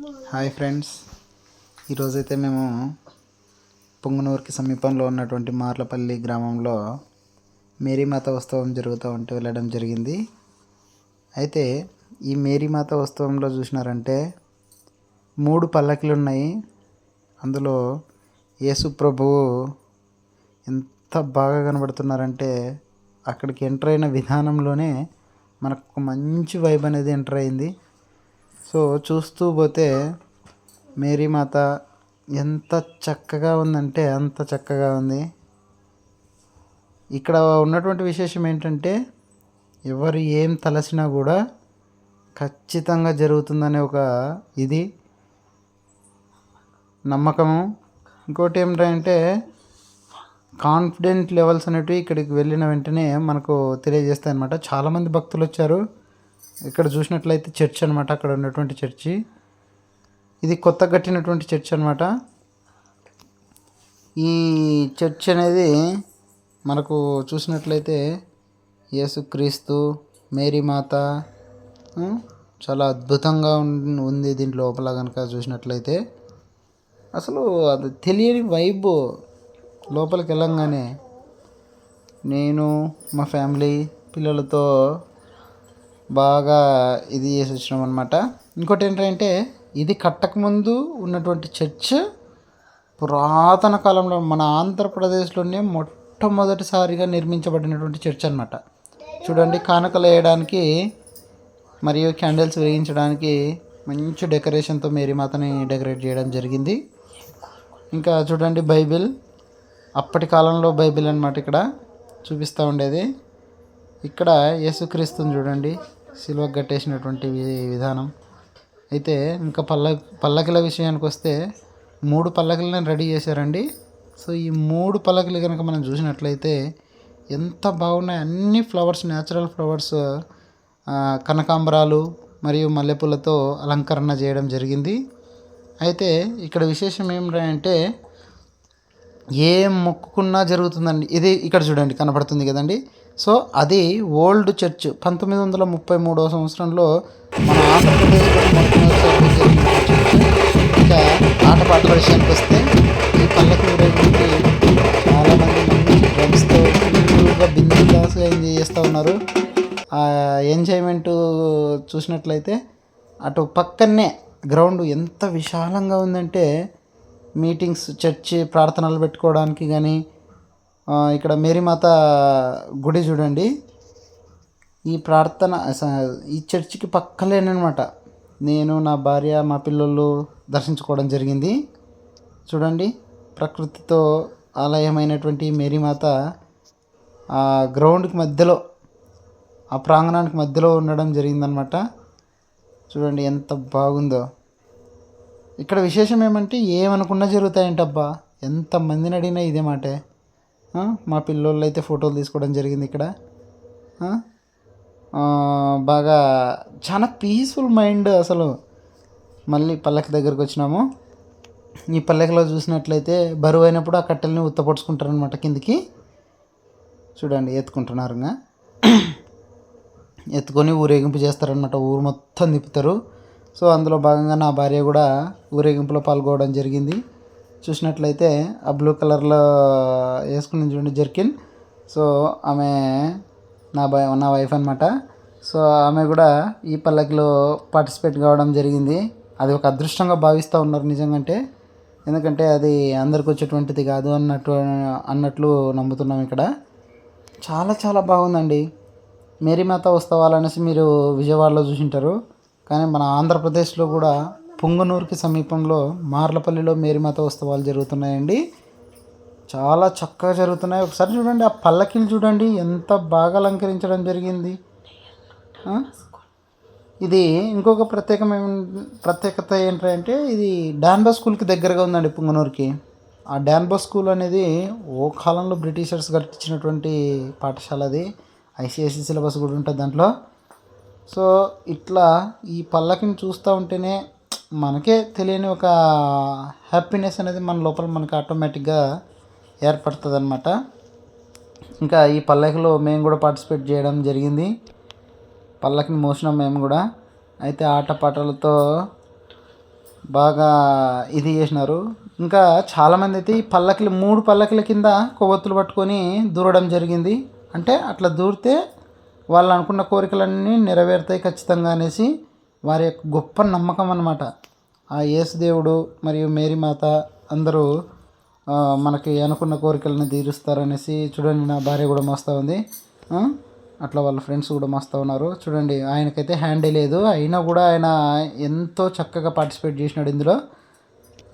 Hi friends, ఈరోజైతే మేము పొంగనూరుకి సమీపంలో ఉన్నటువంటి మార్లపల్లి గ్రామంలో మేరీమాత ఉత్సవం జరుగుతూ ఉంటే వెళ్ళడం జరిగింది. అయితే ఈ మేరీమాత ఉత్సవంలో చూసినారంటే 3 పల్లకిలు ఉన్నాయి. అందులో యేసు ప్రభువు ఎంత బాగా కనబడుతున్నారంటే అక్కడికి ఎంటర్ అయిన విధానంలోనే మనకు ఒక మంచి వైబ్ అనేది ఎంటర్ అయింది. సో చూస్తూ పోతే మేరీమాత ఎంత చక్కగా ఉందంటే అంత చక్కగా ఉంది. ఇక్కడ ఉన్నటువంటి విశేషం ఏంటంటే ఎవరు ఏం తలసినా కూడా ఖచ్చితంగా జరుగుతుందనే ఒక ఇది నమ్మకము. ఇంకోటి ఏమిటంటే కాన్ఫిడెంట్ లెవెల్స్ అనేటివి ఇక్కడికి వెళ్ళిన వెంటనే మనకు తెలియజేస్తాయి అన్నమాట. చాలామంది భక్తులు వచ్చారు. ఇక్కడ చూసినట్లయితే చర్చ్ అనమాట, అక్కడ ఉన్నటువంటి చర్చి. ఇది కొత్త కట్టినటువంటి చర్చ్ అనమాట. ఈ చర్చ్ అనేది మనకు చూసినట్లయితే యేసుక్రీస్తు, మేరీమాత చాలా అద్భుతంగా ఉంది. దీంట్లో లోపల కనుక చూసినట్లయితే అసలు అది తెలియని వైబ్. లోపలికి వెళ్ళంగానే నేను మా ఫ్యామిలీ పిల్లలతో బాగా ఇది చేసి వచ్చినాం అనమాట. ఇంకోటి ఏంటంటే ఇది కట్టకముందు ఉన్నటువంటి చర్చ్ పురాతన కాలంలో మన ఆంధ్రప్రదేశ్లోనే మొట్టమొదటిసారిగా నిర్మించబడినటువంటి చర్చ్ అనమాట. చూడండి, కానుకలు వేయడానికి మరియు క్యాండిల్స్ వెలిగించడానికి మంచి డెకరేషన్తో మేరీమాతని డెకరేట్ చేయడం జరిగింది. ఇంకా చూడండి, బైబిల్ అప్పటి కాలంలో బైబిల్ అనమాట ఇక్కడ చూపిస్తూ ఉండేది. ఇక్కడ యేసుక్రీస్తుని చూడండి, సిలువకు కట్టేసినటువంటి విధానం. అయితే ఇంకా పల్లకిల విషయానికి వస్తే 3 పల్లకిలను రెడీ చేశారండి. సో ఈ 3 పల్లకిలు కనుక మనం చూసినట్లయితే ఎంత బాగున్నాయి. అన్ని ఫ్లవర్స్, న్యాచురల్ ఫ్లవర్స్, కనకాంబరాలు మరియు మల్లెపూలతో అలంకరణ చేయడం జరిగింది. అయితే ఇక్కడ విశేషం ఏమిటంటే ఏం మొక్కుకున్నా జరుగుతుందండి. ఇది ఇక్కడ చూడండి కనపడుతుంది కదండి. సో అది ఓల్డ్ చర్చ్ 1933 సంవత్సరంలో మన ఆంధ్రప్రదేశ్లో మొట్టమొదటిసారి జరిగిన చర్చ్. ఇంకా ఆటపాటల విషయానికి వస్తే ఈ పల్లకి ఊరేగింపుకి చాలామంది మంచి డ్రమ్స్తో ఫుల్గా బిందాస్గా ఎంజాయ్ చేస్తూ ఉన్నారు. ఆ ఎంజాయ్మెంట్ చూసినట్లయితే అటు పక్కనే గ్రౌండ్ ఎంత విశాలంగా ఉందంటే మీటింగ్స్, చర్చి ప్రార్థనలు పెట్టుకోవడానికి కానీ. ఇక్కడ మేరీమాత గుడి చూడండి. ఈ చర్చికి పక్కలేనమాట నేను, నా భార్య, మా పిల్లలు దర్శించుకోవడం జరిగింది. చూడండి, ప్రకృతితో ఆలయమైనటువంటి మేరీమాత ఆ గ్రౌండ్కి మధ్యలో, ఆ ప్రాంగణానికి మధ్యలో ఉండడం జరిగిందనమాట. చూడండి ఎంత బాగుందో. ఇక్కడ విశేషం ఏమంటే ఏమనుకున్నా జరుగుతాయంటబ్బా. ఎంతమందిని అడిగినా ఇదే మాటే. మా పిల్లోళ్ళు అయితే ఫోటోలు తీసుకోవడం జరిగింది ఇక్కడ. బాగా చాలా పీస్ఫుల్ మైండ్ అసలు. మళ్ళీ పల్లకి దగ్గరకు వచ్చినాము. ఈ పల్లకిలో చూసినట్లయితే బరువు అయినప్పుడు ఆ కట్టెల్ని ఉత్తపొడుచుకుంటారనమాట కిందికి. చూడండి ఎత్తుకుంటున్నారుగా, ఎత్తుకొని ఊరేగింపు చేస్తారనమాట. ఊరు మొత్తం తిప్పుతారు. సో అందులో భాగంగా నా భార్య కూడా ఊరేగింపులో పాల్గొనడం జరిగింది. చూసినట్లయితే ఆ బ్లూ కలర్లో వేసుకుని చూడండి జర్కిన్. సో ఆమె నా వైఫ్ అనమాట. సో ఆమె కూడా ఈ పల్లకిలో పార్టిసిపేట్ కావడం జరిగింది. అది ఒక అదృష్టంగా భావిస్తూ ఉన్నారు నిజంగా. ఎందుకంటే అది అందరికి వచ్చేటువంటిది కాదు అన్నట్లు నమ్ముతున్నాం ఇక్కడ. చాలా చాలా బాగుందండి. మేరీమాత ఉత్సవాలు అనేసి మీరు విజయవాడలో చూసింటారు, కానీ మన ఆంధ్రప్రదేశ్లో కూడా పొంగనూరుకి సమీపంలో మార్లపల్లిలో మేరీమాత ఉత్సవాలు జరుగుతున్నాయండి. చాలా చక్కగా జరుగుతున్నాయి. ఒకసారి చూడండి, ఆ పల్లకిలు చూడండి ఎంత బాగా అలంకరించడం జరిగింది. ఇది ఇంకొక ప్రత్యేకత ఏంటంటే ఇది డాన్ బోస్కో స్కూల్కి దగ్గరగా ఉందండి పొంగనూరుకి. ఆ డాన్ బోస్కో స్కూల్ అనేది ఓ కాలంలో బ్రిటిషర్స్ కట్టించినటువంటి పాఠశాల. అది ఐసిఐసి సిలబస్ కూడా ఉంటుంది దాంట్లో. సో ఇట్లా ఈ పల్లకిని చూస్తూ ఉంటేనే మనకే తెలియని ఒక హ్యాపీనెస్ అనేది మన లోపల మనకు ఆటోమేటిక్గా ఏర్పడుతుంది అనమాట. ఇంకా ఈ పల్లకిలో మేము కూడా పార్టిసిపేట్ చేయడం జరిగింది. పల్లకిని మోసినాం మేము కూడా. అయితే ఆటపాటలతో బాగా ఇది చేసినారు. ఇంకా చాలామంది అయితే ఈ పల్లకిలు 3 పల్లకిల కింద కొవ్వొత్తులు పట్టుకొని దూరడం జరిగింది. అంటే అట్లా దూరితే వాళ్ళు అనుకున్న కోరికలన్నీ నెరవేరుతాయి ఖచ్చితంగా అనేసి వారి యొక్క గొప్ప నమ్మకం అన్నమాట. ఆ యేసుదేవుడు మరియు మేరీమాత అందరూ మనకి అనుకున్న కోరికలను తీరుస్తారనేసి. చూడండి, నా భార్య కూడా మోస్తూ ఉంది. అట్లా వాళ్ళ ఫ్రెండ్స్ కూడా మోస్తూ ఉన్నారు. చూడండి, ఆయనకైతే హ్యాండే లేదు, అయినా కూడా ఆయన ఎంతో చక్కగా పార్టిసిపేట్ చేసినాడు ఇందులో.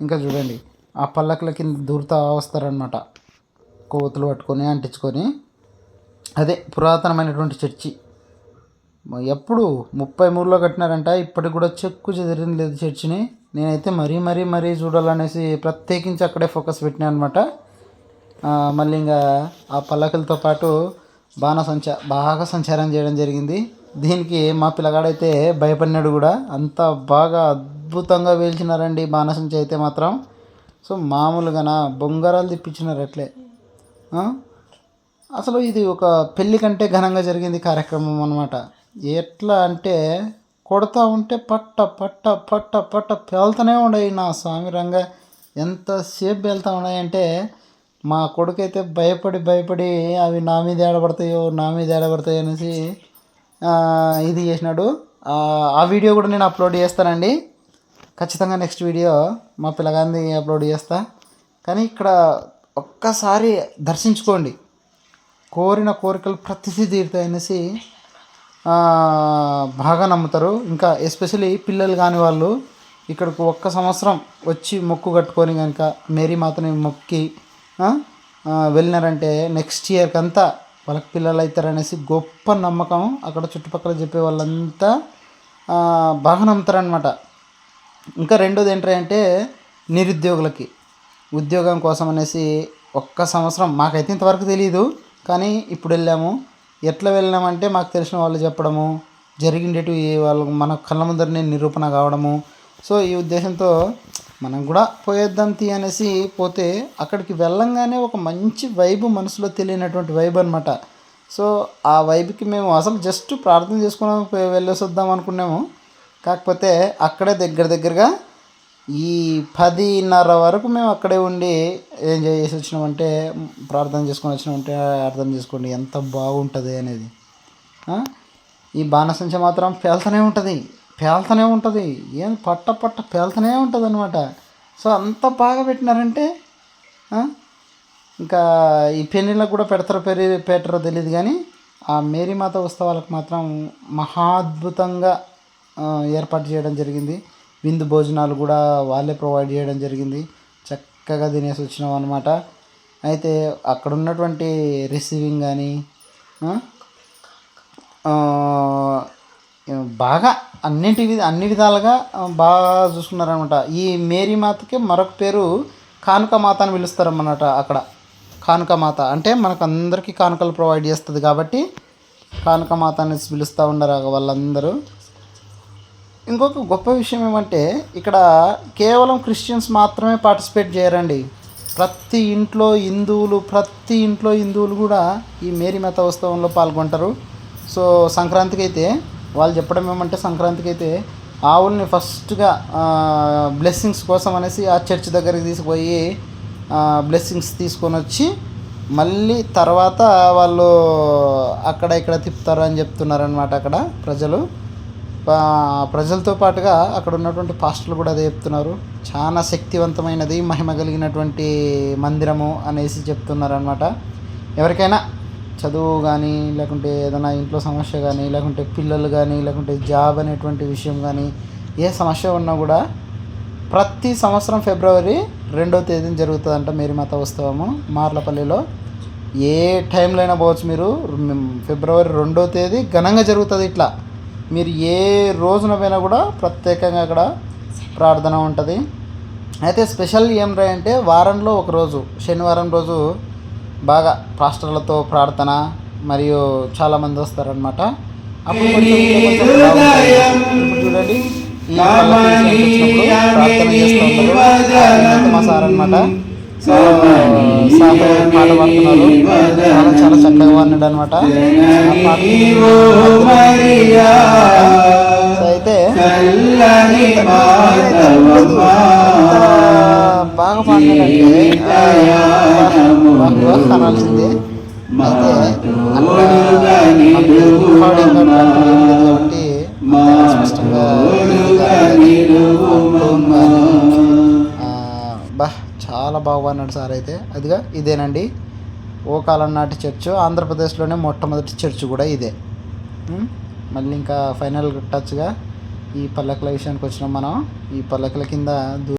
ఇంకా చూడండి, ఆ పల్లకుల కింద దూరుతా వస్తారనమాట, కొవ్వొత్తులు పట్టుకొని అంటించుకొని. అదే పురాతనమైనటువంటి చర్చి. ఎప్పుడు 33లో కట్టినారంట, ఇప్పటికి కూడా చెక్కు చెదిరింది లేదు చర్చిని. నేనైతే మరీ చూడాలనేసి ప్రత్యేకించి అక్కడే ఫోకస్ పెట్టినా అనమాట. మళ్ళీ ఇంకా ఆ పల్లకులతో పాటు బాగా సంచారం చేయడం జరిగింది. దీనికి మా పిల్లగాడైతే భయపడినాడు కూడా. అంత బాగా అద్భుతంగా వేల్చినారండి బాణసంచ అయితే మాత్రం. సో మామూలుగా బొంగరాలు తిప్పించినారు అట్లే. అసలు ఇది ఒక పెళ్ళి కంటే ఘనంగా జరిగింది కార్యక్రమం అనమాట. ఎట్లా అంటే కొడతా ఉంటే పట్ట పట్ట పట్ట పట్ట పేలుతూనే ఉన్నాయి నా స్వామి రంగ. ఎంతసేపు పేలుతూ ఉన్నాయంటే మా కొడుకైతే భయపడి అవి నా మీద ఏడబడతాయో అనేసి ఇది చేసినాడు. ఆ వీడియో కూడా నేను అప్లోడ్ చేస్తానండి ఖచ్చితంగా. నెక్స్ట్ వీడియో మా పిల్లగాంది అప్లోడ్ చేస్తా. కానీ ఇక్కడ ఒక్కసారి దర్శించుకోండి, కోరిన కోరికలు ప్రతిదీ తీరుతాయనేసి బాగా నమ్ముతారు. ఇంకా ఎస్పెషలీ పిల్లలు కాని వాళ్ళు ఇక్కడికి ఒక్క సంవత్సరం వచ్చి మొక్కు కట్టుకొని కనుక మేరీమాతని మొక్కి వెళ్ళినారంటే నెక్స్ట్ ఇయర్కి అంతా వాళ్ళకి పిల్లలు అవుతారనేసి గొప్ప నమ్మకం. అక్కడ చుట్టుపక్కల చెప్పే వాళ్ళంతా బాగా నమ్ముతారనమాట. ఇంకా రెండోది ఏంటంటే నిరుద్యోగులకి ఉద్యోగం కోసం అనేసి ఒక్క సంవత్సరం, మాకైతే ఇంతవరకు తెలియదు కానీ ఇప్పుడు వెళ్ళాము. ఎట్లా వెళ్ళామంటే మాకు తెలిసిన వాళ్ళు చెప్పడము జరిగిండేటివి, వాళ్ళు మన కళ్ళ ముందరనే నిరూపణ కావడము. సో ఈ ఉద్దేశంతో మనం కూడా పోయేద్దాం అనేసి పోతే అక్కడికి వెళ్ళంగానే ఒక మంచి వైబ్, మనసులో తెలియనటువంటి వైబ్ అనమాట. సో ఆ వైబ్కి మేము అసలు జస్ట్ ప్రార్థన చేసుకుని వెళ్ళేసి వద్దాం అనుకున్నాము. కాకపోతే అక్కడే దగ్గరగా ఈ 10:30 వరకు మేము అక్కడే ఉండి ఎంజాయ్ చేసి వచ్చినామంటే, ప్రార్థన చేసుకొని వచ్చినామంటే అర్థం చేసుకోండి ఎంత బాగుంటుంది అనేది. ఈ బాణసంచ మాత్రం పేలుతూనే ఉంటుంది, ఏం పట్ట పేలుతూనే ఉంటుంది అనమాట. సో అంత బాగా పెట్టినారంటే ఇంకా ఈ పెళ్ళిళ్ళకు కూడా పెట్టరో తెలియదు కానీ ఆ మేరీమాత ఉత్సవాలకు మాత్రం మహా అద్భుతంగా ఏర్పాటు చేయడం జరిగింది. విందు భోజనాలు కూడా వాళ్ళే ప్రొవైడ్ చేయడం జరిగింది. చక్కగా తినేసి వచ్చినాం అనమాట. అయితే అక్కడ ఉన్నటువంటి రిసీవింగ్ కానీ బాగా అన్ని విధాలుగా బాగా చూసుకున్నారనమాట. ఈ మేరీమాతకి మరొక పేరు కానుకమాత అని పిలుస్తారన్నమాట. అక్కడ కానుకమాత అంటే మనకు అందరికీ కానుకలు ప్రొవైడ్ చేస్తుంది కాబట్టి కానుకమాత అనేసి పిలుస్తూ ఉన్నారు వాళ్ళందరూ. ఇంకొక గొప్ప విషయం ఏమంటే ఇక్కడ కేవలం క్రిస్టియన్స్ మాత్రమే పార్టిసిపేట్ చేయరండి. ప్రతి ఇంట్లో హిందువులు కూడా ఈ మేరీమాత ఉత్సవంలో పాల్గొంటారు. సో సంక్రాంతికి అయితే వాళ్ళు చెప్పడం ఏమంటే, సంక్రాంతికి అయితే ఆవుల్ని ఫస్ట్గా బ్లెస్సింగ్స్ కోసం అనేసి ఆ చర్చ్ దగ్గరికి తీసుకుపోయి బ్లెస్సింగ్స్ తీసుకొని వచ్చి మళ్ళీ తర్వాత వాళ్ళు అక్కడ ఇక్కడ తిప్పుతారు అని చెప్తున్నారనమాట. అక్కడ ప్రజలతో పాటుగా అక్కడ ఉన్నటువంటి పాస్టర్లు కూడా అదే చెప్తున్నారు. చాలా శక్తివంతమైనది, మహిమ కలిగినటువంటి మందిరము అనేసి చెప్తున్నారనమాట. ఎవరికైనా చదువు కానీ, లేకుంటే ఏదైనా ఇంట్లో సమస్య కానీ, లేకుంటే పిల్లలు కానీ, లేకుంటే జాబ్ అనేటువంటి విషయం కానీ, ఏ సమస్య ఉన్నా కూడా ప్రతి సంవత్సరం ఫిబ్రవరి 2వ తేదీన జరుగుతుందంట మేరీమాత ఉత్సవము మార్లపల్లిలో. ఏ టైంలో అయినా పోవచ్చు మీరు. ఫిబ్రవరి 2వ తేదీ ఘనంగా జరుగుతుంది. ఇట్లా మీరు ఏ రోజున పోయినా కూడా ప్రత్యేకంగా అక్కడ ప్రార్థన ఉంటుంది. అయితే స్పెషల్ ఏమిరా అంటే వారంలో ఒకరోజు శనివారం రోజు బాగా పాస్టర్లతో ప్రార్థన మరియు చాలామంది వస్తారనమాట. అప్పుడు కొంచెం చూడండి ఈ ప్రార్థన చేస్తూ ఉంటారు మా సార్ అనమాట. సో సార్ పాట పాడుతున్నారు, చాలా చక్కగా పాడినాడు అనమాట. సో అయితే లేదు ఎంత బాగా పాడినాడంటే అనాల్సిందే. అయితే అట్లా రికార్డింగ్ అట్లాంటివి ఏం లేదు కాబట్టి అంతగా స్పష్టంగా టోన్ కానీ బా చాలా బాగా పాడినాడు సార్. అయితే అదిగా ఇదేనండి ఓ కాలం నాటి చర్చ్, ఆంధ్రప్రదేశ్లోనే మొట్టమొదటి చర్చ్ కూడా ఇదే. మళ్ళీ ఇంకా ఫైనల్ టచ్గా ఈ పల్లకుల విషయానికి వచ్చినాం మనం. ఈ పల్లకుల కింద